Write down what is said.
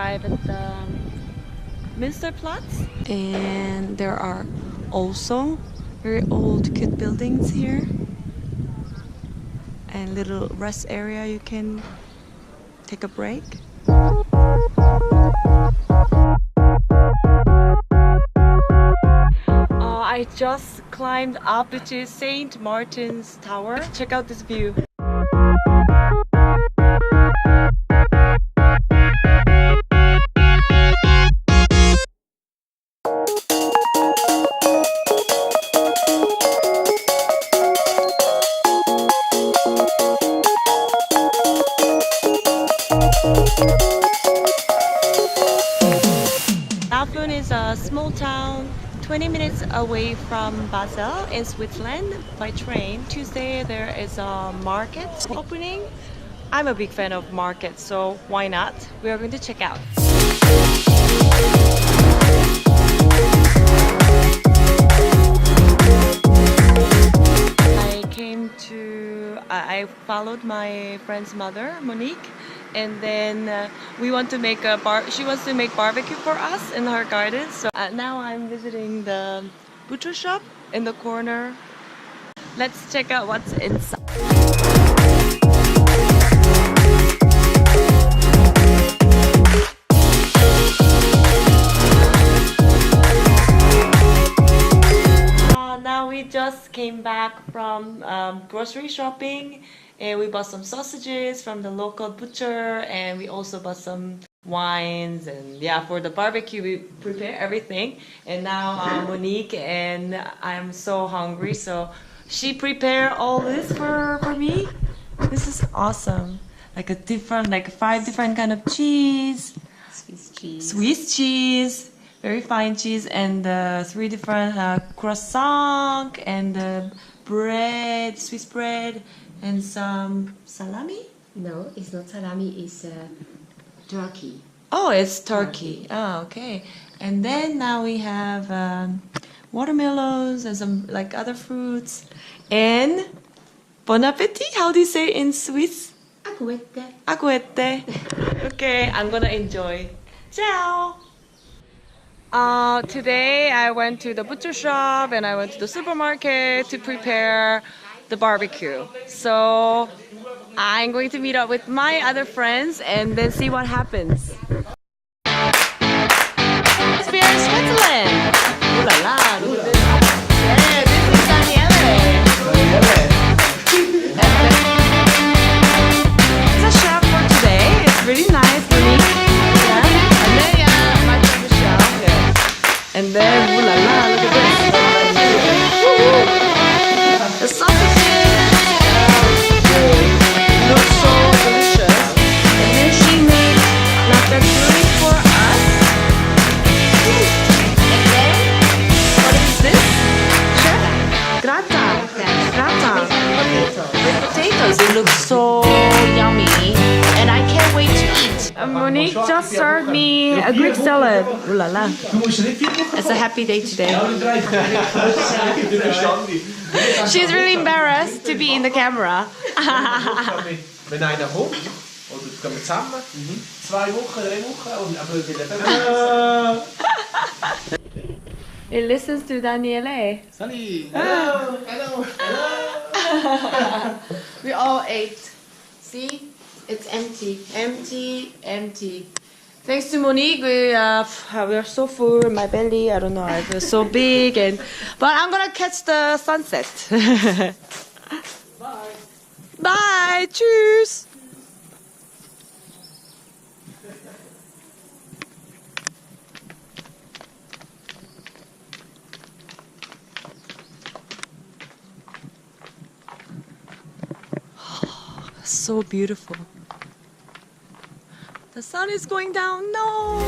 arrive at the Münsterplatz, and there are also very old cute buildings here and little rest area you can take a break. I just climbed up to St. Martin's Tower. Check out this view. Laufun is a small town 20 minutes away from Basel in Switzerland by train. Tuesday there is a market opening. I'm a big fan of markets, so why not? We are going to check out. I followed my friend's mother, Monique, and then we want to make she wants to make barbecue for us in her garden. So now I'm visiting the butcher shop in the corner. Let's check out what's inside. Now we just came back from grocery shopping, and we bought some sausages from the local butcher, and we also bought some wines, and yeah, for the barbecue we prepare everything. And now Monique and I'm so hungry, so she prepared all this for me. This is awesome. Like 5 different kind of cheese. Swiss cheese. Very fine cheese, and 3 different croissant, and bread, Swiss bread, and some salami. No, it's not salami, it's turkey. Oh, it's turkey. Oh, okay. And then now we have watermelons and some like other fruits. And bon appetit. How do you say in Swiss? Aguette. Aguette. Okay, I'm gonna enjoy. Ciao. Today I went to the butcher shop and I went to the supermarket to prepare the barbecue. So I'm going to meet up with my other friends and then see what happens. It's here in Switzerland. Ooh la la, look at this. Yeah, this is Daniele. It's a chef for today. It's really nice, Monique. And then, ooh la la, look at this. The sausages look so delicious. And then she made ratatouille for us. And then, what is this? Chef? Gratin. With potatoes. It looks so yummy. And I can't wait to eat. Monique just served me a Greek salad. Ooh la la. It's a happy day today. She's really embarrassed to be in the camera. Wenn einer kommt, oder gehen wir zusammen, 2 Wochen, 3 Wochen, aber It listens to Daniele. Salut! Hello! Hello! Hello! We all ate. See? It's empty. Empty. Thanks to Monique, we are so full in my belly. I don't know, I feel so big, but I'm gonna catch the sunset. Bye! Bye! Tschüss! So beautiful. The sun is going down. No!